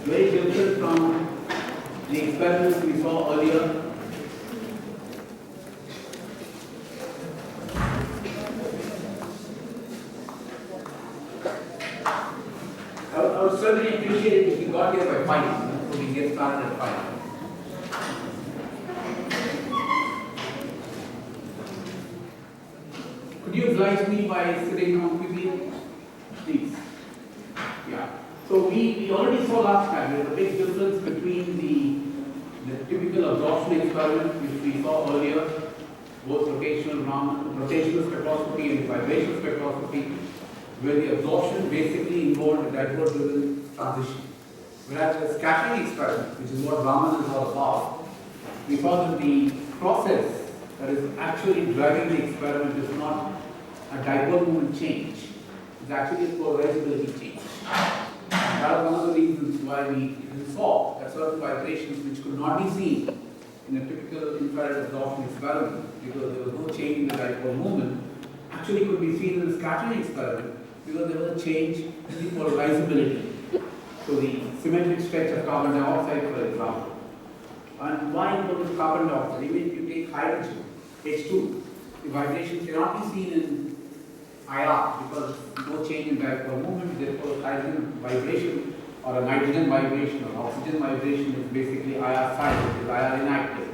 very different from the experiments we saw earlier. I would certainly appreciate it if you got here by 5, so we get started at 5. Could you oblige me by sitting down quickly, please? Yeah. So we already saw last time there's a big difference between the typical absorption experiment which we saw earlier, both rotational spectroscopy and vibration spectroscopy, where the absorption basically involved a dipole-driven transition. Whereas the scattering experiment, which is what Raman is all about, we saw that the process that is actually driving the experiment is not a dipole moment change, it's actually a polarizability change. And that is one of the reasons why we saw that certain vibrations which could not be seen in a typical infrared absorption experiment because there was no change in the dipole moment, actually could be seen in the scattering experiment because there was a change in the polarizability. So the symmetric stretch of carbon dioxide, for example. And why important carbon dioxide? Even if you take hydrogen, H2, the vibration cannot be seen in IR because no change in dipole moment, therefore hydrogen vibration or a nitrogen vibration or oxygen vibration is basically IR silent, is IR inactive.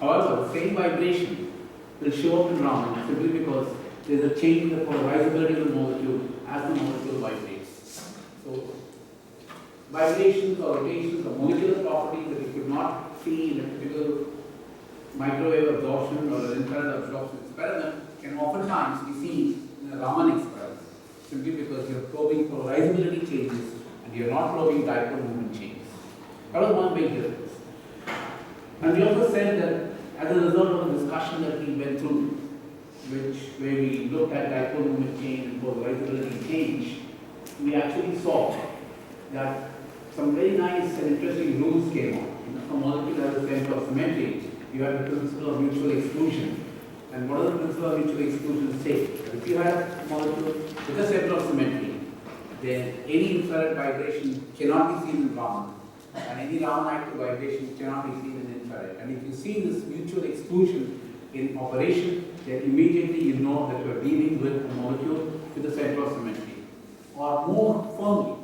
However, the same vibration will show up in Raman simply because there is a change in the polarizability of the molecule as the molecule vibrates. So, vibrations or rotations or molecular properties that you could not see in a typical microwave absorption or an infrared absorption experiment can oftentimes be seen in a Raman experiment simply because you are probing polarizability changes and you are not probing dipole moment changes. That was one big difference. And we also said that as a result of the discussion that we went through, where we looked at dipole moment change and polarizability change, we actually saw that some very nice and interesting rules came out. For molecule as a center of symmetry, you have the principle of mutual exclusion. And what does the principle of mutual exclusion say? If you have a molecule with a center of symmetry, then any infrared vibration cannot be seen in Raman, and any Raman active vibration cannot be seen in infrared. And if you see this mutual exclusion in operation, then immediately you know that you are dealing with a molecule with a center of symmetry. Or more firmly,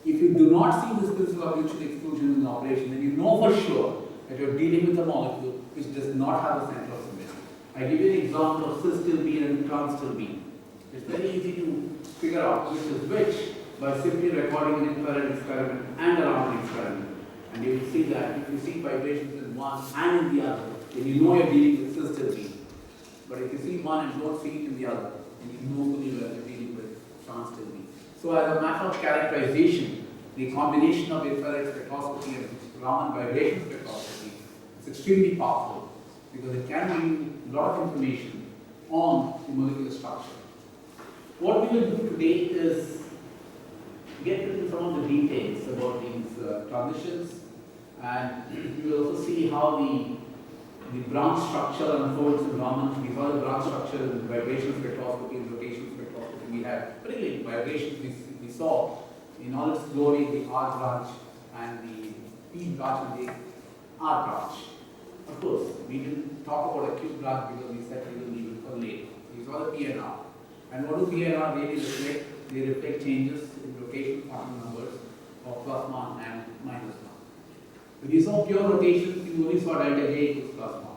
if you do not see this principle of mutual exclusion in operation, then you know for sure that you are dealing with a molecule which does not have a center of symmetry. I give you an example of cis-til-bene and trans-til-bene. It's very easy to figure out which is which by simply recording an infrared experiment and a Raman experiment. And you will see that if you see vibrations in one and in the other, then you know you are dealing with cis-til-bene. But if you see one and don't see it in the other, then you know fully well you are dealing with trans-til-bene. So as a matter of characterization, the combination of infrared spectroscopy and Raman vibration spectroscopy is extremely powerful because it can give you a lot of information on the molecular structure. What we will do today is get into some of the details about these transitions, and we will also see how the branch structure unfolds in Raman. We saw the branch structure in vibration spectroscopy and rotation spectroscopy. We had particularly vibrations we saw in all its glory, the R branch and the P branch and the R branch. Of course, we didn't talk about a Q branch because we said we will leave it for later. We saw the P and R. And what do P and R really reflect? They reflect changes in rotation quantum numbers of +1 and -1. When you saw pure rotation, you only saw delta J equals +1.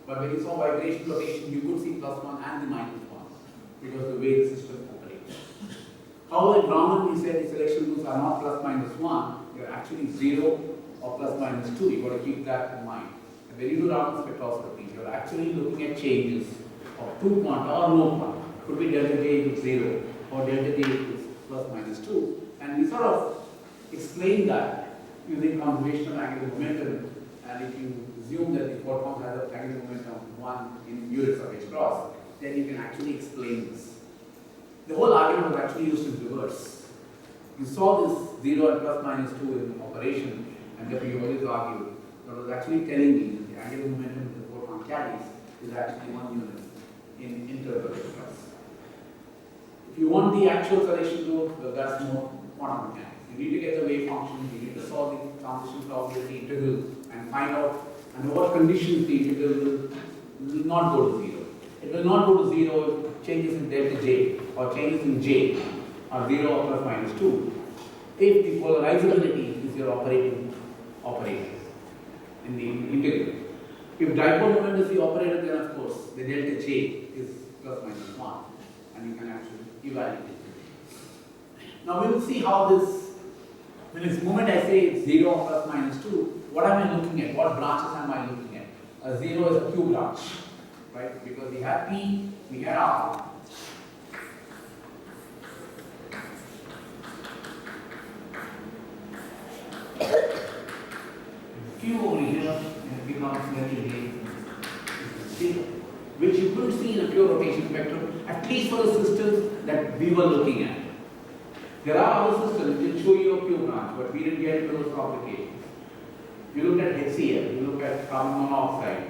But when you saw vibration rotation, you could see +1 and the -1 because of the way the system operates. However, in Raman, we said the selection rules are not +-1, they are actually 0 or +-2. You've got to keep that in mind. And when you do Raman spectroscopy, you're actually looking at changes of 2 quanta or no quanta. Could be delta J equals 0 or delta J equals +-2. And we sort of explain that using conservation of angular momentum, and if you assume that the photon has an angular momentum of 1 in units of h cross, then you can actually explain this. The whole argument was actually used in reverse. You saw this 0 and +-2 in operation, and therefore you always argued that was actually telling me that the angular momentum the photon carries is actually 1 unit in interval h cross. If you want the actual selection rule, well, that's more quantum mechanics. You need to get the wave function, you need to solve the transition probability integral and find out under what conditions the integral will not go to 0. It will not go to 0 if changes in delta J or changes in J are 0 or plus minus 2. If the polarizability is your operating operator in the integral. If dipole moment is the operator, then of course the delta J is plus minus 1 and you can actually evaluate it. Now we will see how this, when it's moment I say it's 0 or plus minus 2, what am I looking at? What branches am I looking at? A 0 is a Q branch, right? Because we have P, we have R. Q over here and it becomes very zero, which you couldn't see in a pure rotation spectrum, at least for the systems that we were looking at. There are other systems which will show you a Q branch, but we didn't get into those complications. If you look at HCl, you look at carbon monoxide,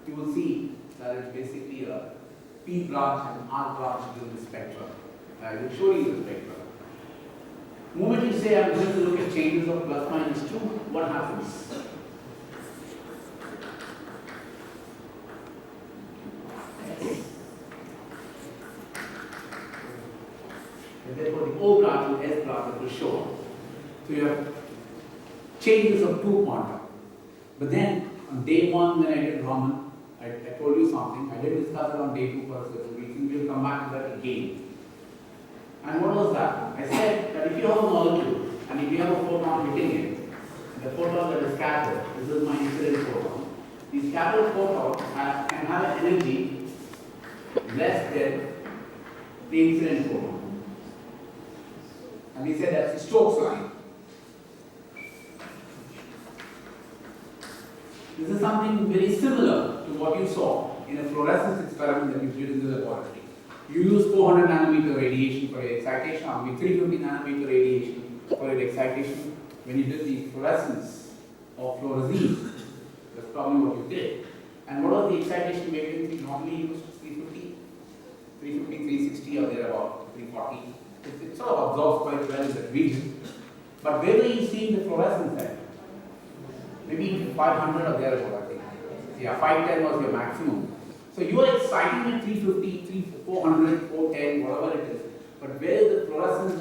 you will see that it's basically a P branch and R branch within the spectrum. I will show you the spectrum. The moment you say I'm going to look at changes of plus minus 2, what happens? And therefore the O branch and S branch will show up. So you have changes of 2 quanta. But then on day 1 when I did Raman, I told you something. I didn't discuss it on day 2 for a certain reason. We'll come back to that again. And what was that? I said that if you have a molecule and if you have a photon hitting it, the photon that is scattered, this is my incident photon. The scattered photon can have an energy less than the incident photon. And we said that's the Stokes line. This is something very similar to what you saw in a fluorescence experiment that you did in the laboratory. You use 400 nanometer radiation for your excitation, or 350 nanometer radiation for your excitation. When you did the fluorescence or fluorescein, that's probably what you did. And what was the excitation wavelength you normally used? 350, 360 or thereabout, 340. It sort of absorbs quite well in that region. But where were you seeing the fluorescence at? Maybe 500 or thereabout, I think. Yeah, 510 was your maximum. So you are exciting at 350, 400, 410, whatever it is. But where is the fluorescence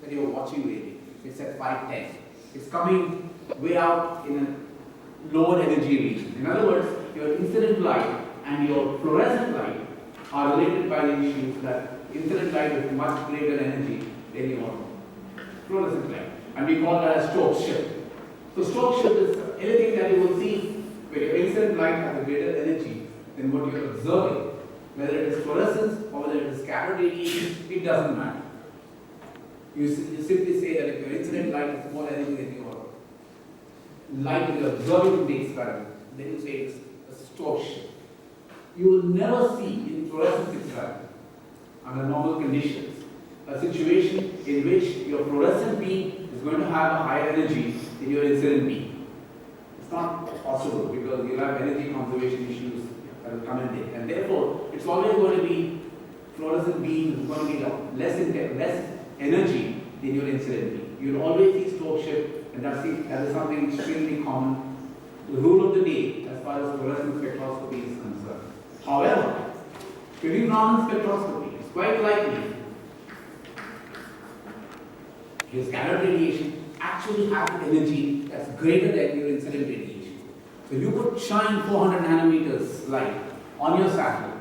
that you are watching really? It's at 510. It's coming way out in a lower energy region. In other words, your incident light and your fluorescent light are related by the issues that incident light is much greater energy than your fluorescent light. And we call that as Stokes shift. So Stokes shift is anything that you will see where your incident light has a greater energy than what you are observing. Whether it is fluorescence or whether it is scattered radiation, it doesn't matter. You simply say that if your incident light is more energy than your light you are observing in the experiment, then you say it's a Stokes shift. You will never see in fluorescence experiment, under normal conditions, a situation in which your fluorescent beam is going to have a higher energy than your incident beam. It's not possible because you'll have energy conservation issues that will come in there. And therefore, it's always going to be fluorescent beam is going to be less energy than your incident beam. You'll always see Stokes shift, and that is something extremely common. The rule of the day as far as fluorescence spectroscopy is concerned. However, if you do Raman spectroscopy, it's quite likely your scattered radiation actually has energy that's greater than your incident radiation. So you could shine 400 nanometers light on your sample,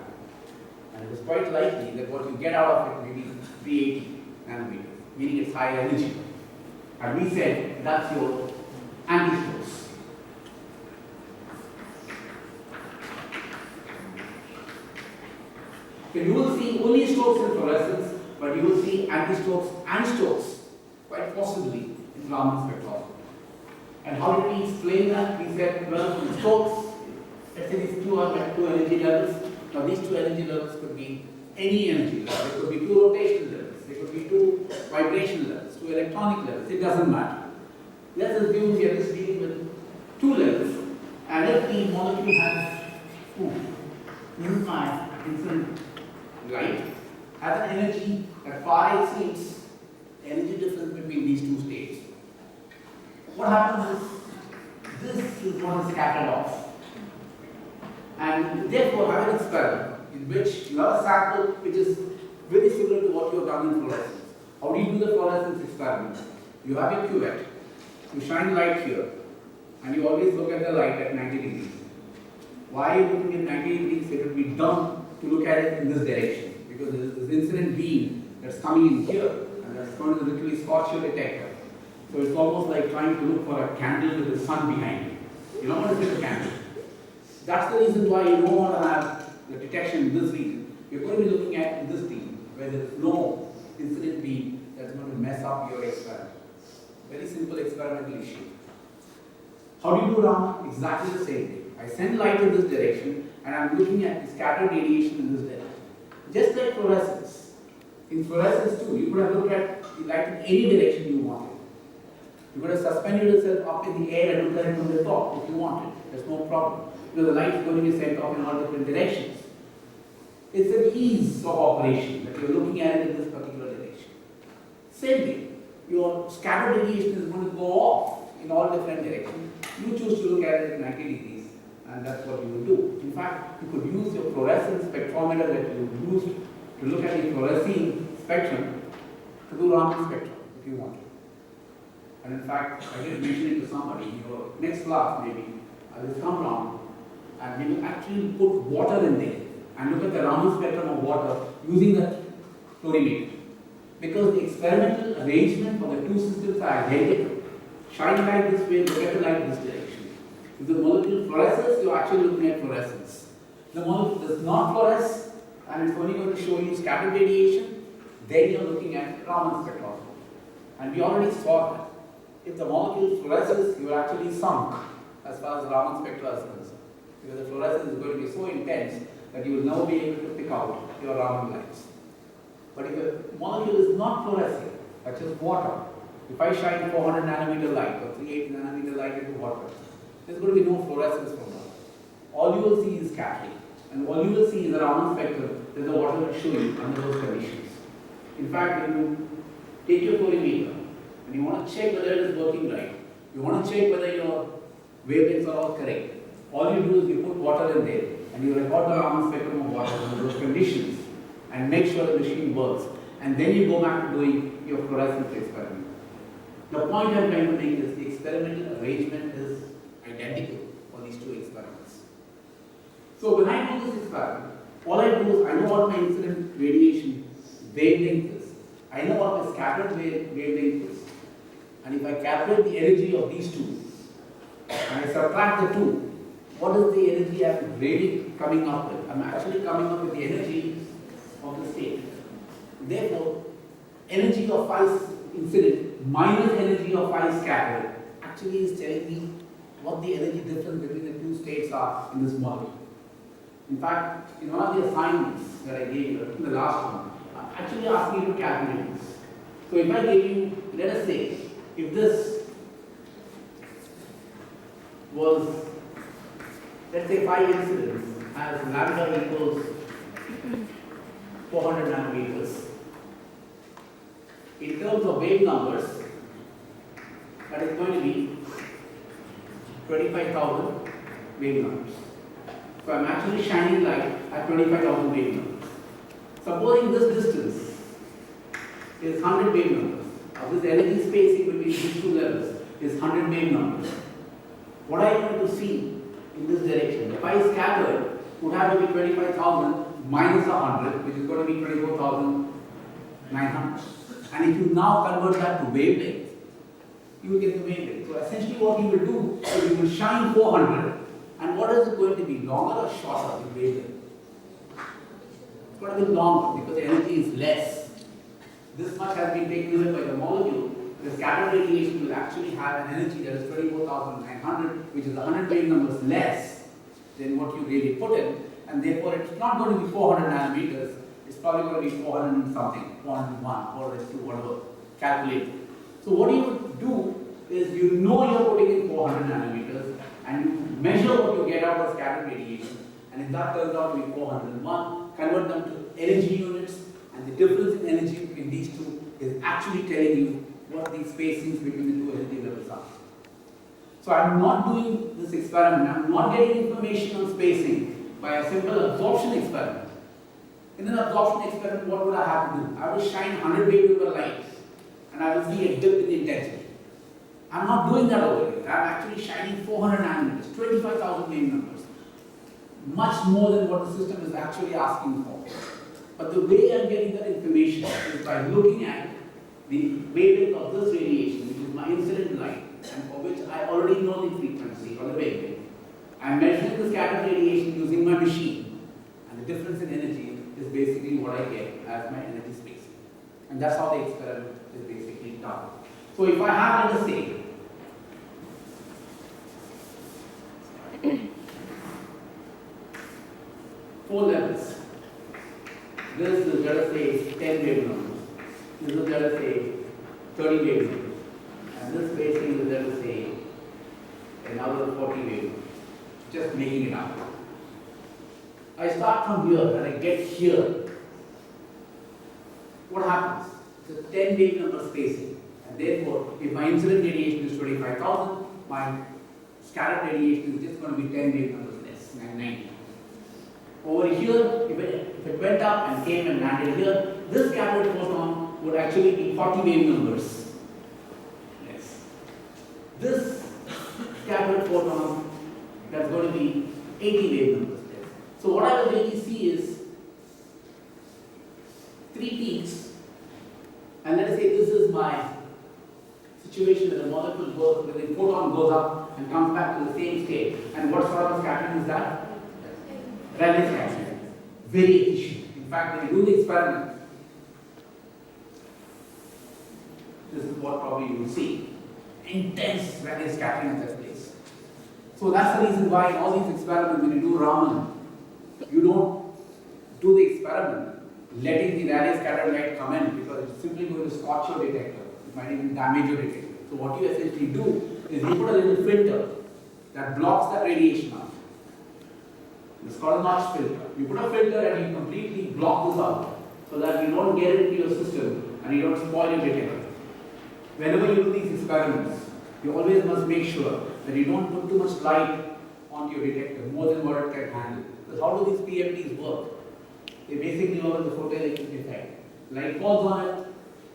and it is quite likely that what you get out of it may be 380 nanometers, meaning it's high energy. And we said that's your anti-Stokes. So you will see only Stokes in fluorescence, but you will see anti-Stokes and Stokes quite possibly in Raman spectroscopy. And how did we explain that? We said, well, in Stokes, let's say these two are at 2 energy levels. Now these 2 energy levels could be any energy level. They could be 2 rotational levels. They could be 2 vibrational levels, 2 electronic levels. It doesn't matter. Let's assume we are just dealing with 2 levels. And if the molecule has unified incident light, has an energy that far exceeds the energy difference between these 2 states. What happens is this is what is scattered off. And therefore have an experiment in which you have a sample which is very similar to what you have done in fluorescence. How do you do the fluorescence experiment? You have a cuvette, you shine light here, and you always look at the light at 90 degrees. Why are you looking at 90 degrees? It would be dumb to look at it in this direction, because there is this incident beam that's coming in here, and that's going to literally scorch your detector. So it's almost like trying to look for a candle with the sun behind you. You don't want to see a candle. That's the reason why you don't want to have the detection in this region. You're going to be looking at this region, where there is no incident beam that's going to mess up your experiment. Very simple experimental issue. How do you do, Raman? Exactly the same thing. I send light in this direction, and I'm looking at the scattered radiation in this direction. Just like fluorescence. In fluorescence too, you could have looked at the light in any direction you wanted. You could have suspended yourself up in the air and looked at it from the top if you wanted. There's no problem. Because the light is going to be sent off in all different directions. It's an ease of operation that you're looking at it in this particular direction. Same thing. Your scattered radiation is going to go off in all different directions. You choose to look at it at 90 degrees, and that's what you will do. In fact, you could use your fluorescence spectrometer that you used to look at the fluorescing spectrum to do Raman spectrum if you want to. And in fact, I did mention it to somebody in your next class maybe. I will come down and we will actually put water in there and look at the Raman spectrum of water using the fluorimeter. Because the experimental arrangement for the two systems are identical. Shine light this way, look at the light this direction. If the molecule fluoresces, you are actually looking at fluorescence. The molecule does not fluoresce and it's only going to show you scattered radiation, then you are looking at Raman spectroscopy. And we already saw that. If the molecule fluoresces, you are actually sunk as far as Raman spectra is concerned. Because the fluorescence is going to be so intense that you will never be able to pick out your Raman lights. But if the molecule is not fluorescing, such as water, if I shine 400 nanometer light or 380 nanometer light into water, there's going to be no fluorescence from water. All you will see is scattering. And all you will see is the Raman spectrum that the water will show you under those conditions. In fact, when you take your fluorimeter and you want to check whether it is working right, you want to check whether your wavelengths are all correct, all you do is you put water in there and you record the Raman spectrum of water under those conditions and make sure the machine works. And then you go back to doing your fluorescence experiment. The point I'm trying to make is the experimental arrangement is identical for these two experiments. So when I do this experiment, all I do is I know what my incident radiation wavelength is. I know what my scattered wavelength is. And if I calculate the energy of these two, and I subtract the two, what is the energy I'm really coming up with? I'm actually coming up with the energy of the state. Therefore, energy of phi incident minus energy of phi scattered actually is telling me what the energy difference between the two states are in this model. In fact, in one of the assignments that I gave you, in the last one, I actually asked you to calculate this. So if I gave you, let us say, if this was, let's say, phi incidence as lambda equals 400 nanometers. In terms of wave numbers, that is going to be 25,000 wave numbers. So I'm actually shining light at 25,000 wave numbers. Supposing this distance is 100 wave numbers, or this energy spacing between these two levels is 100 wave numbers. What are you going to see in this direction? The phi scattered would have to be 25,000 minus 100, which is going to be 24,900. And if you now convert that to wavelength, you will get the wavelength. So essentially what you will do is you will shine 400, and what is it going to be, longer or shorter the wavelength? It's going to be longer because the energy is less. This much has been taken away by the molecule. The scattered radiation will actually have an energy that is 24,900, which is 100 wave numbers less than what you really put in, and therefore it's not going to be 400 nanometers, it's probably going to be 400 and something, 401, 402, whatever, calculate. So what you do is you know you're putting in 400 nanometers and you measure what you get out of scattered radiation, and if that turns out to be 401, convert them to energy units, and the difference in energy between these two is actually telling you what the spacings between the two energy levels are. So I'm not doing this experiment, I'm not getting information on spacing by a simple absorption experiment. In an absorption experiment, what would I have to do? I will shine 100 wavelength light and I will see a dip in the intensity. I'm not doing that over here. I'm actually shining 400 nanometers, 25,000 wave numbers. Much more than what the system is actually asking for. But the way I'm getting that information is by looking at the wavelength of this radiation, which is my incident light, and for which I already know the frequency or the wavelength. I'm measuring the scattered radiation using my machine, and the difference in energy is basically what I get as my energy space. And that's how the experiment is basically done. So if I have, let us say, four levels. This is, let us say, 10 wave numbers. This is, let us say, 30 wave numbers. And this spacing is, let us say, another 40 wave numbers. Just making it up. I start from here and I get here. What happens? It's a 10 wave number spacing. And therefore, if my incident radiation is 25,000, my scattered radiation is just going to be 10 wave numbers less, 90. Over here, if it went up and came and landed here, this scattered photon would actually be 40 wave numbers less. This scattered photon, that's going to be 80 wave numbers less. So what I will really see is 3 peaks, and let us say this is my situation where the molecule goes, where the photon goes up and comes back to the same state. And what sort of scattering is that? Rayleigh scattering. Very efficient. In fact, when you do the experiment, this is what probably you will see. Intense Rayleigh scattering at that place. So that's the reason why in all these experiments, when you do Raman, you don't do the experiment letting the Rayleigh scattered light come in, because it's simply going to scorch your detector. It might even damage your detector. So what you essentially do is you put a little filter that blocks that radiation out. It's called a notch filter. You put a filter and you completely block this out so that you don't get it into your system and you don't spoil your detector. Whenever you do these experiments, you always must make sure that you don't put too much light onto your detector, more than what it can handle. Because how do these PFDs work? They basically work with the photoelectric effect. Light falls on it,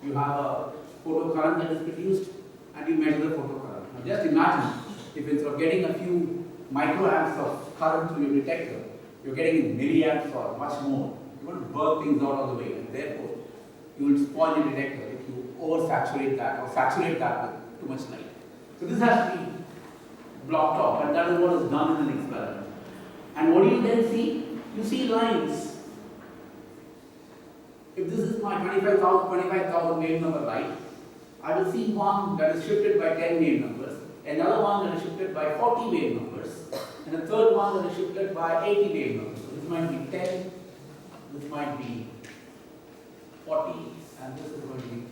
you have a photocurrent that is produced, and you measure the photocurrent. Now just imagine if instead of getting a few microamps of current through your detector, you're getting milliamps or much more. You're going to burn things out of the way, and therefore you will spoil your detector if you oversaturate that or saturate that with too much light. So this has to be blocked off, and that is what is done in an experiment. And what do you then see? You see lines. If this is my 25,000 wave number light, I will see one that is shifted by 10 wave numbers, another one that is shifted by 40 wave numbers, and a third one that is shifted by 80 wave numbers. So this might be 10, this might be 40, and this is going to be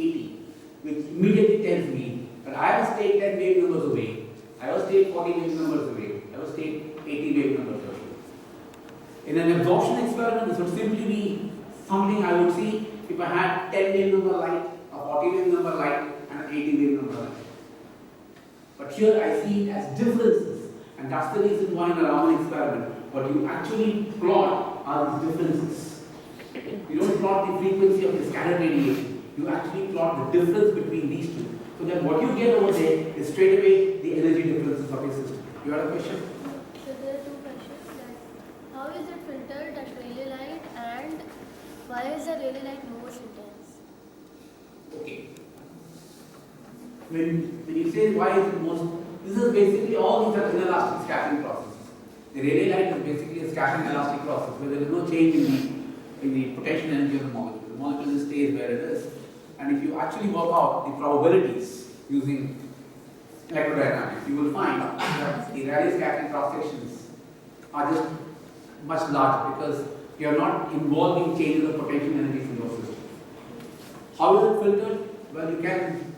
80, which immediately tells me that I will stay 10 wave numbers away, I will stay 40 wave numbers away, I will stay 80 wave numbers away. In an absorption experiment, this would simply be something I would see if I had 10 wave number light, a 40 wave number light, and an 80 wave number light. But here I see it as differences, and that's the reason why in a Raman experiment, what you actually plot are these differences. You don't plot the frequency of the scattered radiation, you actually plot the difference between these two. So then what you get over there is straight away the energy differences of your system. You have a question? So there are 2 questions. How is it filtered, that Rayleigh light, and why is the Rayleigh light most intense? Okay. When you say why is it most, this is basically all these are inelastic scattering processes. The Rayleigh light is basically a scattering elastic process where there is no change in the potential energy of the molecule. The molecule just stays where it is. And if you actually work out the probabilities using electrodynamics, you will find that the Rayleigh scattering cross sections are just much larger because you are not involving changes of potential energies in your system. How is it filtered? Well, you can,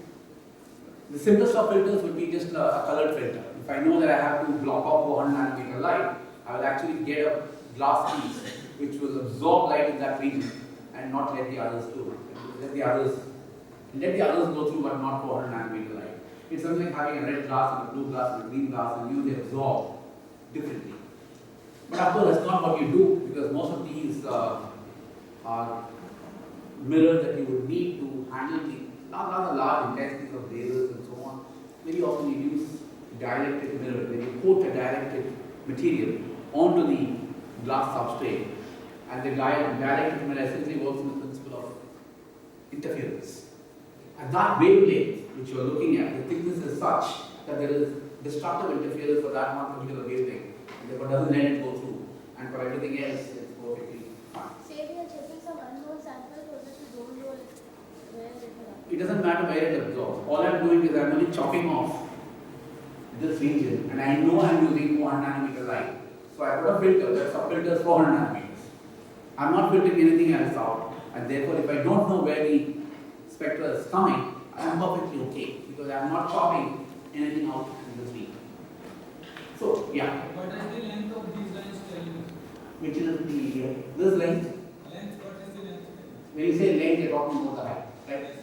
the simplest of filters would be just a colored filter. If I know that I have to block off 400 nanometer light, I will actually get a glass piece which will absorb light in that region and not let the others do. Let the others go through, but not 400 nanometer light. It's something like having a red glass and a blue glass and a green glass, and they absorb differently. But of course, that's not what you do, because most of these are mirrors that you would need to handle the rather large intensities of lasers and so on. Very often you use dielectric mirror, where you coat a dielectric material onto the glass substrate, and the dielectric mirror essentially works on the principle of interference. At that wavelength which you are looking at, the thickness is such that there is destructive interference for that one particular wavelength, and therefore doesn't let it go through. And for everything else, it's perfectly fine. Say we are checking some unknown samples, or that we don't know where it is. It doesn't matter where it absorbs. All I'm doing is I'm only chopping off this region, and I know I'm using 400 nanometer light. So I put a filter, that sub-filter is 400 nanometers. I'm not filtering anything else out, and therefore if I don't know where the spectra is coming, I'm perfectly okay, because I'm not chopping anything out in this region. So, yeah. What is the length of these lines telling us? Which is this length? Length, what is the length? When you say length, you're talking about the height, right?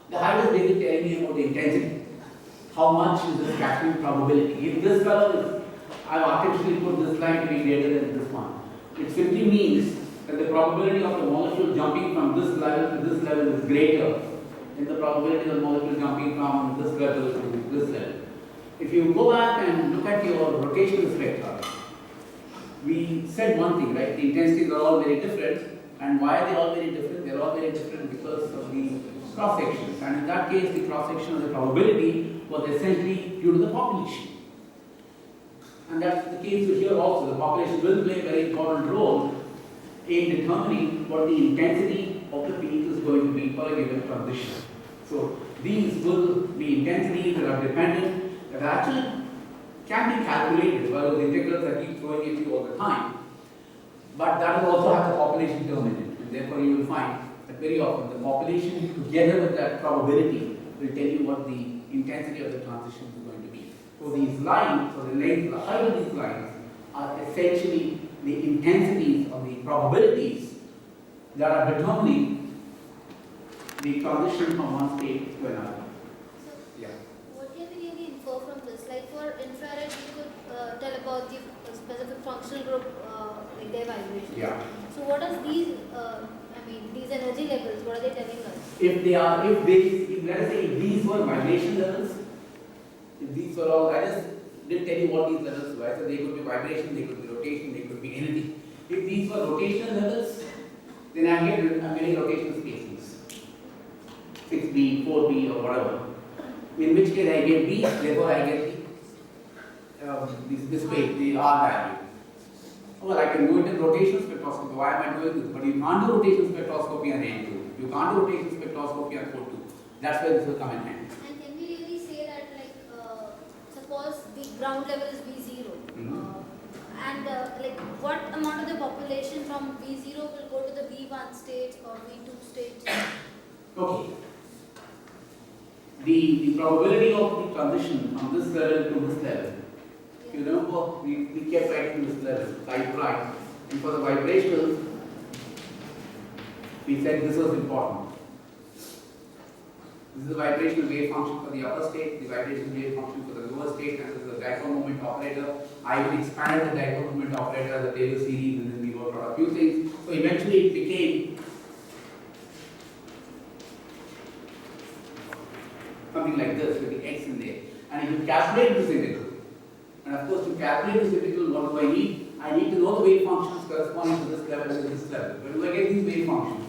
The height is basically telling me about the intensity. How much is the scattering probability? If this fellow is, I've artificially put this line to be greater than this one. It simply means that the probability of the molecule jumping from this level to this level is greater than the probability of the molecule jumping from this level to this level. If you go back and look at your rotational spectra, we said one thing, right? The intensities are all very different. And why are they all very different? They're all very different because of the cross sections. And in that case, the cross section of the probability was essentially due to the population. And that's the case here also. The population will play a very important role in determining what the intensity of the peak is going to be for a given transition. So these will be intensities that are dependent, that actually can be calculated by those integrals I keep throwing at you all the time. But that will also have the population term in it. And therefore you will find that very often the population together with that probability will tell you what the intensity of the transition is going to be. So these lines, or the length, the height of these lines, are essentially the intensities of the probabilities that are determining the transition from one state to another. So, Yeah. what can we really infer from this? Like for infrared, we could tell about the specific functional group, like their vibrations. Yeah. So what are these, these energy levels, what are they telling us? If they are, let us say if these were vibration levels, if these were all, I just didn't tell you what these levels were. So they could be vibration, they could be rotation, they could be anything. If these were rotational levels, then I'm getting rotational spacings, 6B, 4B, or whatever. In which case I get B, therefore I get this space, the R value. Well, I can do it in rotational spectroscopy. Why am I doing this? But you can't do rotational spectroscopy on N2. You can't do rotational spectroscopy on 4.2. That's where this will come in handy. And can we really say that, like, suppose the ground level is V0, like, what amount of the population from V0 will go to the V1 stage or V2 stage? Okay. The probability of the transition from this level to this level. You remember, we kept writing this level, right? And for the vibrationals, we said this was important. This is the vibrational wave function for the upper state, the vibrational wave function for the lower state, and this is the dipole moment operator. I even expanded the dipole moment operator as a Taylor series, and then we worked out a few things. So eventually it became something like this with the x in there. And if you calculate this integral, and of course to calculate this integral, what do I need? I need to know the wave functions corresponding to this level and this level. Where do I get these wave functions?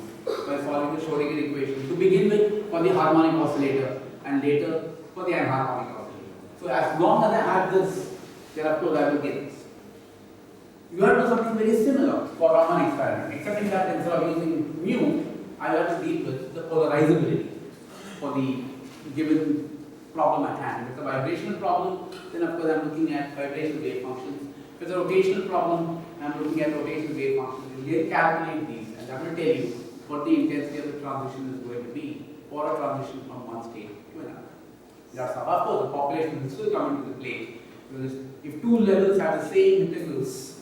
By solving the Schrodinger equation. To begin with, for the harmonic oscillator, and later for the anharmonic oscillator. So as long as I have this, then of course I will get this. You have to do something very similar for Raman experiment, except that instead of using mu, I have to deal with the polarizability for the given problem at hand. If it's a vibrational problem, then of course I'm looking at vibrational wave functions. If it's a rotational problem, I'm looking at rotational wave functions. We'll calculate these, and that will tell you what the intensity of the transition is going to be for a transition from one state to another. That's how. Of course, the population will still come into the play. Because if two levels have the same integrals,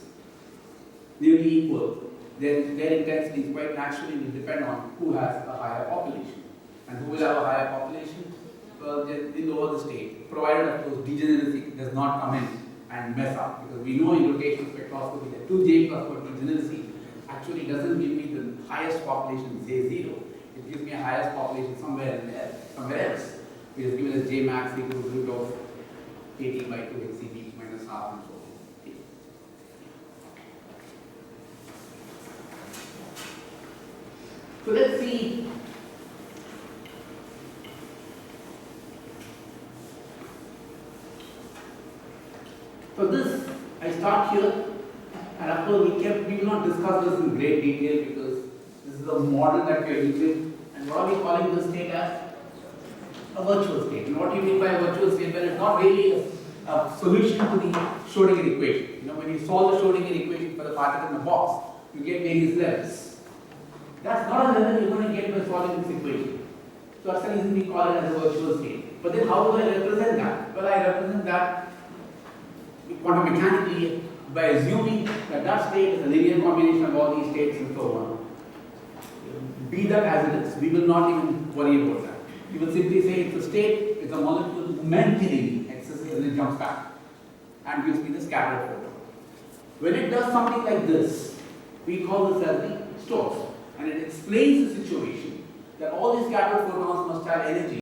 nearly equal, then their intensities quite naturally will depend on who has a higher population. And who will have a higher population? well, they lower the state, provided of course degeneracy does not come in and mess up, because we know in rotational spectroscopy that 2J plus for degeneracy actually doesn't give me the highest population, say 0. It gives me a highest population somewhere in there, somewhere else, which is given as J max equals root of 18 by 2 HCP minus half and so on. Okay. So let's see. So this, I start here, and of course we will not discuss this in great detail because this is a model that we are using, and what are we calling this state as? A virtual state. And what do you mean by a virtual state? Well, it's not really a solution to the Schrodinger equation. You know, when you solve the Schrodinger equation for the particle in the box, you get various levels. That's not a level you're going to get by solving this equation. So that's the reason we call it as a virtual state. But then how do I represent that? Well, I represent that quantum mechanically by assuming that that state is a linear combination of all these states and so on. Be that as it is, we will not even worry about that. We will simply say it's a state, it's a molecule momentarily exists and it jumps back and gives me the scattered photon. When it does something like this, we call this as the stores, and it explains the situation that all these scattered photons must have energy.